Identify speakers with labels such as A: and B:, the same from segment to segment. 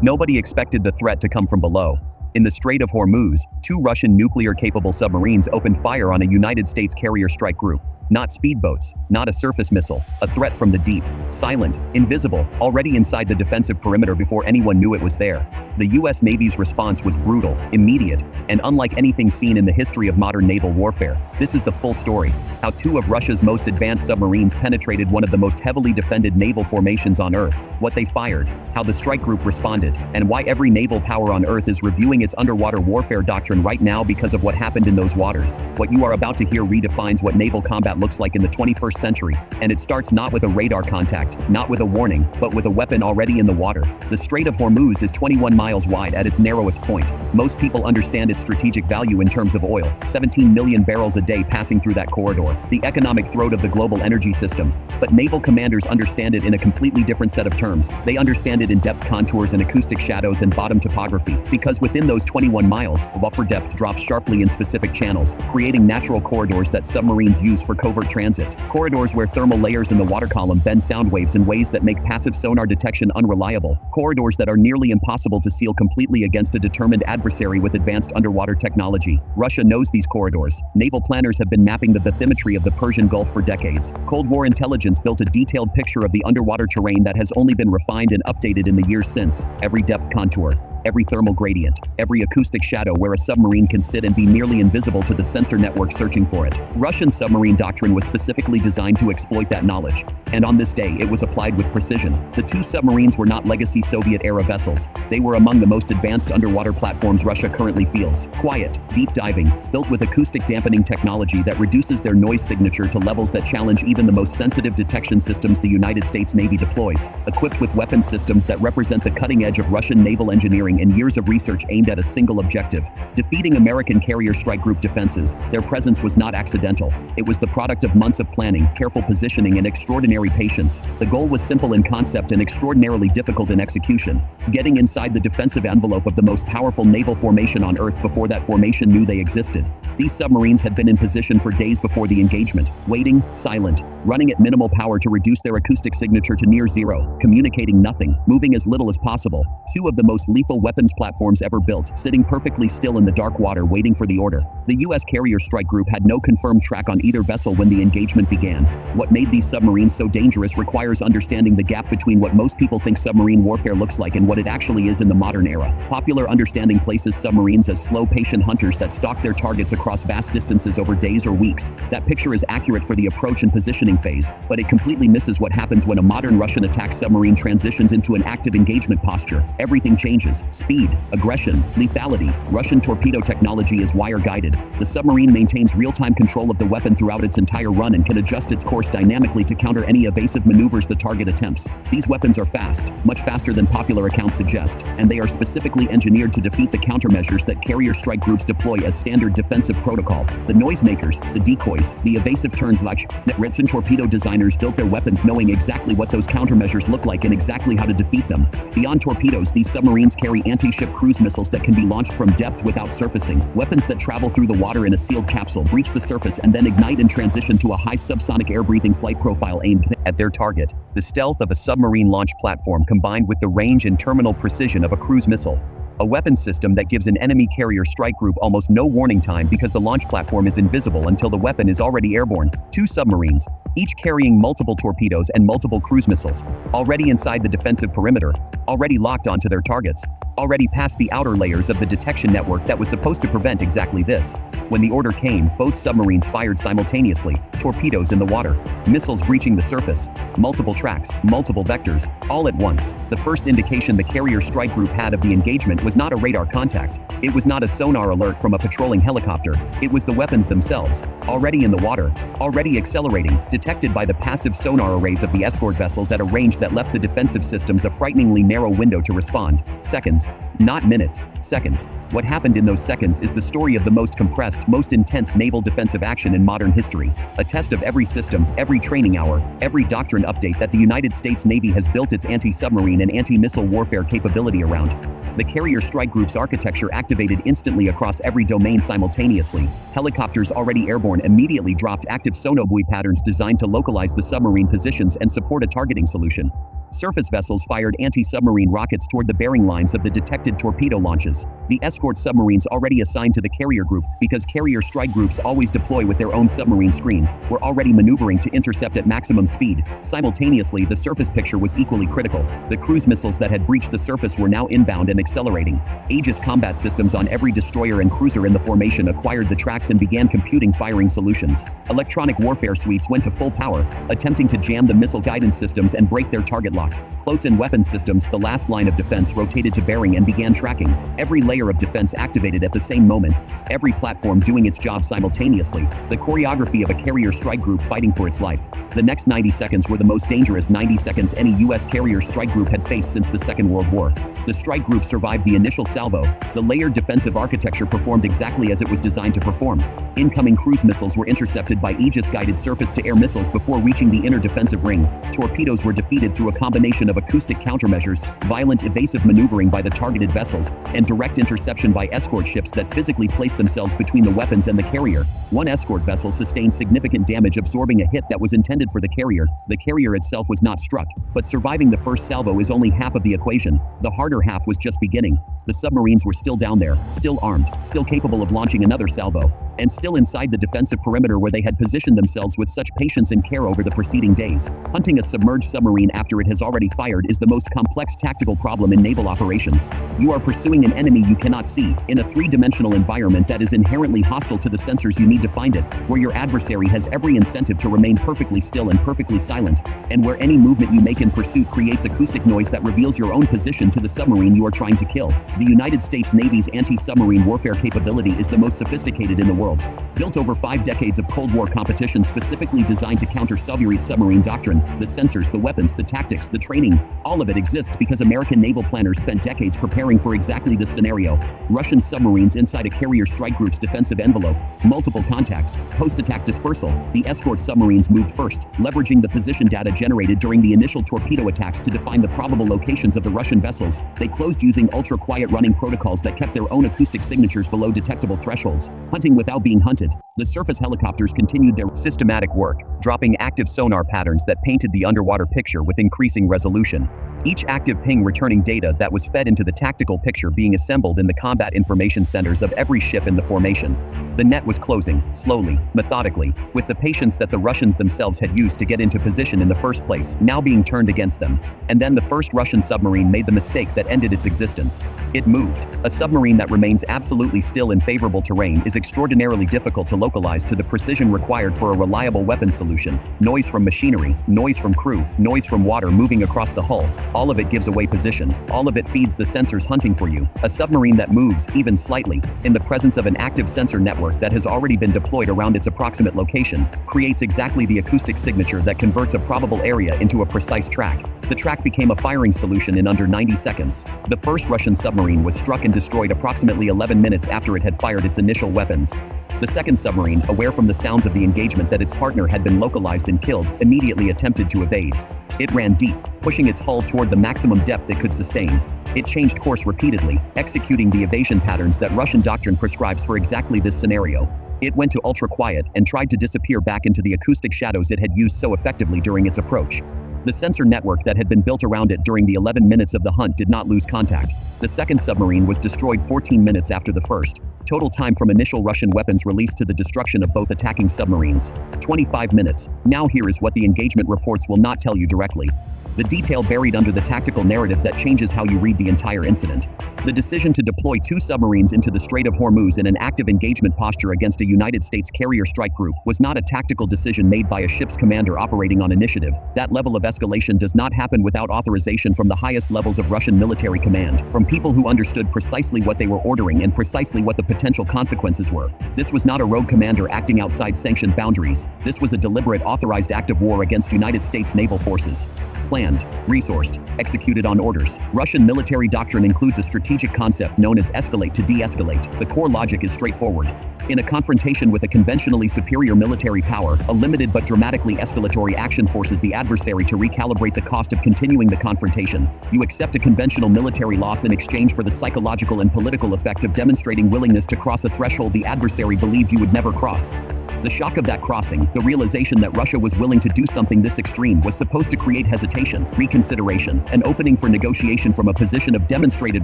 A: Nobody expected the threat to come from below. In the Strait of Hormuz, 2 Russian nuclear-capable submarines opened fire on a United States carrier strike group. Not speedboats, not a surface missile, a threat from the deep, silent, invisible, already inside the defensive perimeter before anyone knew it was there. The U.S. Navy's response was brutal, immediate, and unlike anything seen in the history of modern naval warfare. This is the full story: how 2 of Russia's most advanced submarines penetrated one of the most heavily defended naval formations on Earth, what they fired, how the strike group responded, and why every naval power on Earth is reviewing its underwater warfare doctrine right now because of what happened in those waters. What you are about to hear redefines what naval combat looks like in the 21st century, and it starts not with a radar contact, not with a warning, but with a weapon already in the water. The Strait of Hormuz is 21 miles wide at its narrowest point. Most people understand its strategic value in terms of oil, 17 million barrels a day passing through that corridor, the economic throat of the global energy system. But naval commanders understand it in a completely different set of terms. They understand it in depth contours and acoustic shadows and bottom topography, because within those 21 miles, buffer depth drops sharply in specific channels, creating natural corridors that submarines use for covert transit. Corridors where thermal layers in the water column bend sound waves in ways that make passive sonar detection unreliable. Corridors that are nearly impossible to seal completely against a determined adversary with advanced underwater technology. Russia knows these corridors. Naval planners have been mapping the bathymetry of the Persian Gulf for decades. Cold War intelligence built a detailed picture of the underwater terrain that has only been refined and updated in the years since. Every depth contour, every thermal gradient, every acoustic shadow where a submarine can sit and be nearly invisible to the sensor network searching for it. Russian submarine doctrine was specifically designed to exploit that knowledge, and on this day it was applied with precision. The 2 submarines were not legacy Soviet-era vessels. They were among the most advanced underwater platforms Russia currently fields. Quiet, deep diving, built with acoustic dampening technology that reduces their noise signature to levels that challenge even the most sensitive detection systems the United States Navy deploys. Equipped with weapon systems that represent the cutting edge of Russian naval engineering and years of research aimed at a single objective: defeating American carrier strike group defenses. Their presence was not accidental. It was the product of months of planning, careful positioning, and extraordinary patience. The goal was simple in concept and extraordinarily difficult in execution: getting inside the defensive envelope of the most powerful naval formation on Earth before that formation knew they existed. These submarines had been in position for days before the engagement, waiting, silent, running at minimal power to reduce their acoustic signature to near zero, communicating nothing, moving as little as possible. 2 of the most lethal weapons platforms ever built, sitting perfectly still in the dark water waiting for the order. The U.S. carrier strike group had no confirmed track on either vessel when the engagement began. What made these submarines so dangerous requires understanding the gap between what most people think submarine warfare looks like and what it actually is in the modern era. Popular understanding places submarines as slow, patient hunters that stalk their targets across vast distances over days or weeks. That picture is accurate for the approach and positioning phase, but it completely misses what happens when a modern Russian attack submarine transitions into an active engagement posture. Everything changes: speed, aggression, lethality. Russian torpedo technology is wire-guided. The submarine maintains real-time control of the weapon throughout its entire run and can adjust its course dynamically to counter any evasive maneuvers the target attempts. These weapons are fast, much faster than popular accounts suggest, and they are specifically engineered to defeat the countermeasures that carrier strike groups deploy as standard defensive protocol. The noisemakers, the decoys, the evasive turns. Like Russian torpedo designers built their weapons knowing exactly what those countermeasures look like and exactly how to defeat them. Beyond torpedoes, these submarines carry anti-ship cruise missiles that can be launched from depth without surfacing. Weapons that travel through the water in a sealed capsule, breach the surface, and then ignite and transition to a high subsonic air-breathing flight profile aimed at their target. The stealth of a submarine launch platform combined with the range and terminal precision of a cruise missile. A weapon system that gives an enemy carrier strike group almost no warning time because the launch platform is invisible until the weapon is already airborne. 2 submarines, each carrying multiple torpedoes and multiple cruise missiles, already inside the defensive perimeter, already locked onto their targets, already past the outer layers of the detection network that was supposed to prevent exactly this. When the order came, both submarines fired simultaneously, torpedoes in the water, missiles breaching the surface, multiple tracks, multiple vectors, all at once. The first indication the carrier strike group had of the engagement was not a radar contact. It was not a sonar alert from a patrolling helicopter. It was the weapons themselves, already in the water, already accelerating, detected by the passive sonar arrays of the escort vessels at a range that left the defensive systems a frighteningly narrow window to respond. Seconds, not minutes, seconds. What happened in those seconds is the story of the most compressed, most intense naval defensive action in modern history. A test of every system, every training hour, every doctrine update that the United States Navy has built its anti-submarine and anti-missile warfare capability around. The carrier strike group's architecture activated instantly across every domain simultaneously. Helicopters already airborne immediately dropped active sonobuoy patterns designed to localize the submarine positions and support a targeting solution. Surface vessels fired anti-submarine rockets toward the bearing lines of the detected torpedo launches. The escort submarines already assigned to the carrier group, because carrier strike groups always deploy with their own submarine screen, were already maneuvering to intercept at maximum speed. Simultaneously, the surface picture was equally critical. The cruise missiles that had breached the surface were now inbound and accelerating. Aegis combat systems on every destroyer and cruiser in the formation acquired the tracks and began computing firing solutions. Electronic warfare suites went to full power, attempting to jam the missile guidance systems and break their target lock. Close-in weapon systems, the last line of defense, rotated to bearing and began tracking. Every layer of defense activated at the same moment, every platform doing its job simultaneously. The choreography of a carrier strike group fighting for its life. The next 90 seconds were the most dangerous 90 seconds any U.S. carrier strike group had faced since the Second World War. The strike group survived the initial salvo. The layered defensive architecture performed exactly as it was designed to perform. Incoming cruise missiles were intercepted by Aegis-guided surface-to-air missiles before reaching the inner defensive ring. Torpedoes were defeated through a combination of acoustic countermeasures, violent evasive maneuvering by the targeted vessels, and direct interception by escort ships that physically placed themselves between the weapons and the carrier. One escort vessel sustained significant damage, absorbing a hit that was intended for the carrier. The carrier itself was not struck, but surviving the first salvo is only half of the equation. The harder half was just beginning. The submarines were still down there, still armed, still capable of launching another salvo, and still inside the defensive perimeter where they had positioned themselves with such patience and care over the preceding days. Hunting a submerged submarine after it has already fired is the most complex tactical problem in naval operations. You are pursuing an enemy you cannot see, in a three-dimensional environment that is inherently hostile to the sensors you need to find it, where your adversary has every incentive to remain perfectly still and perfectly silent, and where any movement you make in pursuit creates acoustic noise that reveals your own position to the submarine you are trying to kill. The United States Navy's anti-submarine warfare capability is the most sophisticated in the world. Built over 5 decades of Cold War competition specifically designed to counter Soviet submarine doctrine, the sensors, the weapons, the tactics, the training, all of it exists because American naval planners spent decades preparing for exactly this scenario. Russian submarines inside a carrier strike group's defensive envelope, multiple contacts, post-attack dispersal. The escort submarines moved first, leveraging the position data generated during the initial torpedo attacks to define the probable locations of the Russian vessels. They closed using ultra-quiet running protocols that kept their own acoustic signatures below detectable thresholds, hunting without being hunted. The surface helicopters continued their systematic work, dropping active sonar patterns that painted the underwater picture with increasing resolution. Each active ping returning data that was fed into the tactical picture being assembled in the combat information centers of every ship in the formation. The net was closing, slowly, methodically, with the patience that the Russians themselves had used to get into position in the first place, now being turned against them. And then the first Russian submarine made the mistake that ended its existence. It moved. A submarine that remains absolutely still in favorable terrain is extraordinarily difficult to localize to the precision required for a reliable weapon solution. Noise from machinery, noise from crew, noise from water moving across the hull. All of it gives away position. All of it feeds the sensors hunting for you. A submarine that moves, even slightly, in the presence of an active sensor network that has already been deployed around its approximate location, creates exactly the acoustic signature that converts a probable area into a precise track. The track became a firing solution in under 90 seconds. The first Russian submarine was struck and destroyed approximately 11 minutes after it had fired its initial weapons. The second submarine, aware from the sounds of the engagement that its partner had been localized and killed, immediately attempted to evade. It ran deep, pushing its hull toward the maximum depth it could sustain. It changed course repeatedly, executing the evasion patterns that Russian doctrine prescribes for exactly this scenario. It went to ultra-quiet and tried to disappear back into the acoustic shadows it had used so effectively during its approach. The sensor network that had been built around it during the 11 minutes of the hunt did not lose contact. The second submarine was destroyed 14 minutes after the first. Total time from initial Russian weapons released to the destruction of both attacking submarines: 25 minutes. Now here is what the engagement reports will not tell you directly. The detail buried under the tactical narrative that changes how you read the entire incident. The decision to deploy 2 submarines into the Strait of Hormuz in an active engagement posture against a United States carrier strike group was not a tactical decision made by a ship's commander operating on initiative. That level of escalation does not happen without authorization from the highest levels of Russian military command, from people who understood precisely what they were ordering and precisely what the potential consequences were. This was not a rogue commander acting outside sanctioned boundaries. This was a deliberate, authorized act of war against United States naval forces. Planned, resourced, executed on orders. Russian military doctrine includes a strategic concept known as escalate to de-escalate. The core logic is straightforward. In a confrontation with a conventionally superior military power, a limited but dramatically escalatory action forces the adversary to recalibrate the cost of continuing the confrontation. You accept a conventional military loss in exchange for the psychological and political effect of demonstrating willingness to cross a threshold the adversary believed you would never cross. The shock of that crossing, the realization that Russia was willing to do something this extreme, was supposed to create hesitation, reconsideration, an opening for negotiation. From a position of demonstrated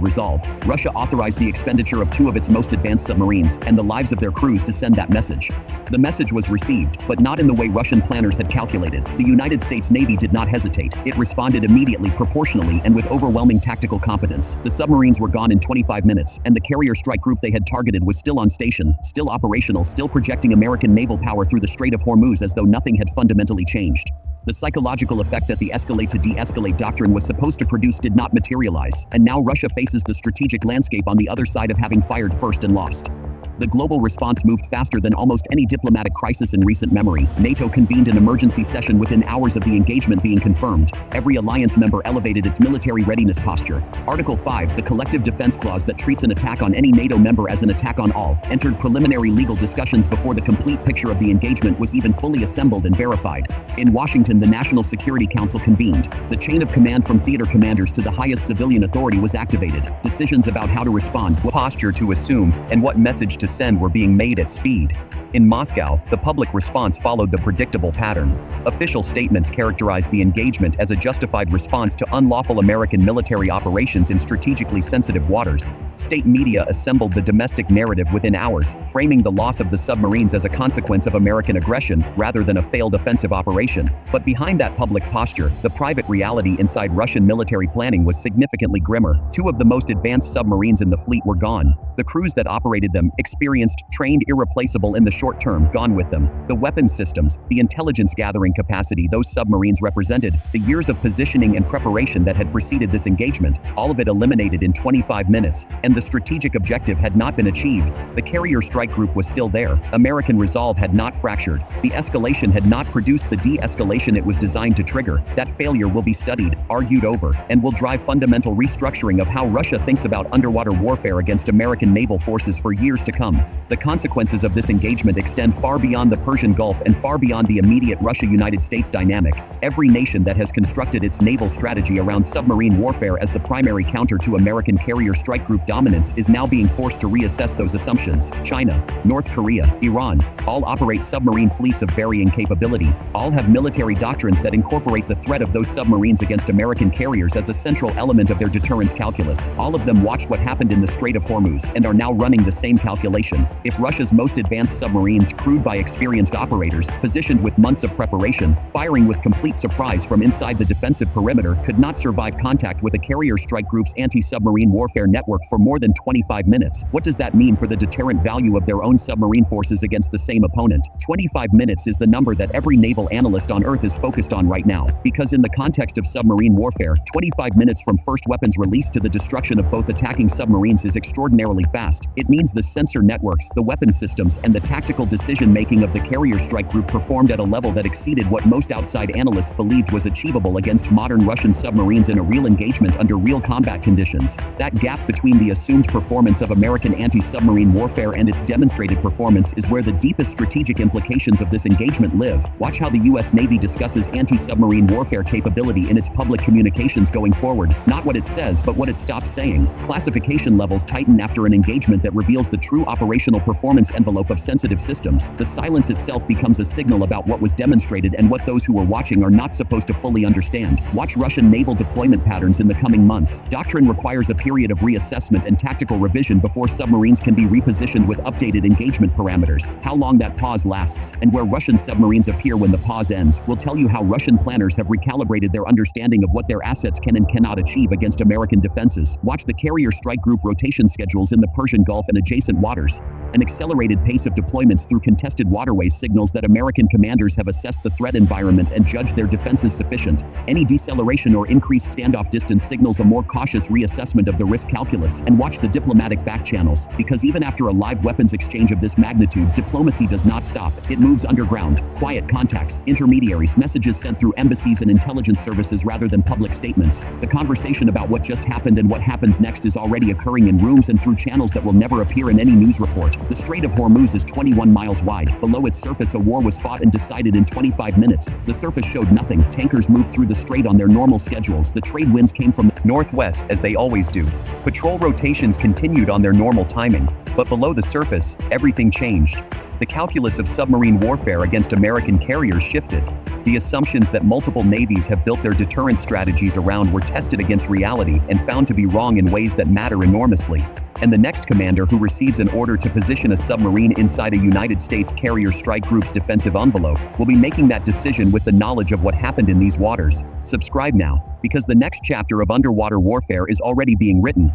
A: resolve, Russia authorized the expenditure of 2 of its most advanced submarines and the lives of their crews to send that message. The message was received, but not in the way Russian planners had calculated. The United States Navy did not hesitate. It responded immediately, proportionally, and with overwhelming tactical competence. The submarines were gone in 25 minutes, and the carrier strike group they had targeted was still on station, still operational, still projecting American naval power through the Strait of Hormuz as though nothing had fundamentally changed. The psychological effect that the escalate to de-escalate doctrine was supposed to produce did not materialize, and now Russia faces the strategic landscape on the other side of having fired first and lost. The global response moved faster than almost any diplomatic crisis in recent memory. NATO convened an emergency session within hours of the engagement being confirmed. Every alliance member elevated its military readiness posture. Article 5, the collective defense clause that treats an attack on any NATO member as an attack on all, entered preliminary legal discussions before the complete picture of the engagement was even fully assembled and verified. In Washington, the National Security Council convened. The chain of command from theater commanders to the highest civilian authority was activated. Decisions about how to respond, what posture to assume, and what message to send were being made at speed. In Moscow, the public response followed the predictable pattern. Official statements characterized the engagement as a justified response to unlawful American military operations in strategically sensitive waters. State media assembled the domestic narrative within hours, framing the loss of the submarines as a consequence of American aggression rather than a failed offensive operation. But behind that public posture, the private reality inside Russian military planning was significantly grimmer. 2 of the most advanced submarines in the fleet were gone. The crews that operated them, experienced, trained, irreplaceable in the short term, gone with them. The weapons systems, the intelligence gathering capacity those submarines represented, the years of positioning and preparation that had preceded this engagement, all of it eliminated in 25 minutes, and the strategic objective had not been achieved. The carrier strike group was still there. American resolve had not fractured. The escalation had not produced the de-escalation it was designed to trigger. That failure will be studied, argued over, and will drive fundamental restructuring of how Russia thinks about underwater warfare against American naval forces for years to come. The consequences of this engagement extend far beyond the Persian Gulf and far beyond the immediate Russia-United States dynamic. Every nation that has constructed its naval strategy around submarine warfare as the primary counter to American carrier strike group dominance is now being forced to reassess those assumptions. China, North Korea, Iran, all operate submarine fleets of varying capability. All have military doctrines that incorporate the threat of those submarines against American carriers as a central element of their deterrence calculus. All of them watched what happened in the Strait of Hormuz and are now running the same calculation. If Russia's most advanced submarines, crewed by experienced operators, positioned with months of preparation, firing with complete surprise from inside the defensive perimeter, could not survive contact with a carrier strike group's anti-submarine warfare network for more than 25 minutes, what does that mean for the deterrent value of their own submarine forces against the same opponent? 25 minutes is the number that every naval analyst on Earth is focused on right now, because in the context of submarine warfare, 25 minutes from first weapons release to the destruction of both attacking submarines is extraordinarily fast. It means the sensor networks, the weapon systems, and the tactical decision-making of the carrier strike group performed at a level that exceeded what most outside analysts believed was achievable against modern Russian submarines in a real engagement under real combat conditions. That gap between the assumed performance of American anti-submarine warfare and its demonstrated performance is where the deepest strategic implications of this engagement live. Watch how the U.S. Navy discusses anti-submarine warfare capability in its public communications going forward. Not what it says, but what it stops saying. Classification levels tighten after an engagement that reveals the true operational performance envelope of sensitive systems. The silence itself becomes a signal about what was demonstrated and what those who were watching are not supposed to fully understand. Watch Russian naval deployment patterns in the coming months. Doctrine requires a period of reassessment and tactical revision before submarines can be repositioned with updated engagement parameters. How long that pause lasts, and where Russian submarines appear when the pause ends, will tell you how Russian planners have recalibrated their understanding of what their assets can and cannot achieve against American defenses. Watch the carrier strike group rotation schedules in the Persian Gulf and adjacent waters. An accelerated pace of deployments through contested waterways signals that American commanders have assessed the threat environment and judged their defenses sufficient. Any deceleration or increased standoff distance signals a more cautious reassessment of the risk calculus. And watch the diplomatic back channels, because even after a live weapons exchange of this magnitude, diplomacy does not stop. It moves underground. Quiet contacts, intermediaries, messages sent through embassies and intelligence services rather than public statements. The conversation about what just happened and what happens next is already occurring in rooms and through channels that will never appear in any news report. The Strait of Hormuz is 21 miles wide. Below its surface, a war was fought and decided in 25 minutes. The surface showed nothing. Tankers moved through the strait on their normal schedules. The trade winds came from the northwest, as they always do. Patrol rotations continued on their normal timing. But below the surface, everything changed. The calculus of submarine warfare against American carriers shifted. The assumptions that multiple navies have built their deterrence strategies around were tested against reality and found to be wrong in ways that matter enormously. And the next commander who receives an order to position a submarine inside a United States carrier strike group's defensive envelope will be making that decision with the knowledge of what happened in these waters. Subscribe now, because the next chapter of underwater warfare is already being written.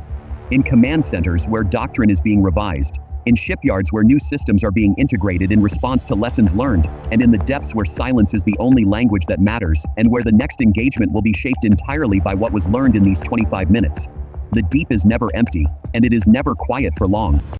A: In command centers where doctrine is being revised, in shipyards where new systems are being integrated in response to lessons learned, and in the depths where silence is the only language that matters, and where the next engagement will be shaped entirely by what was learned in these 25 minutes. The deep is never empty, and it is never quiet for long.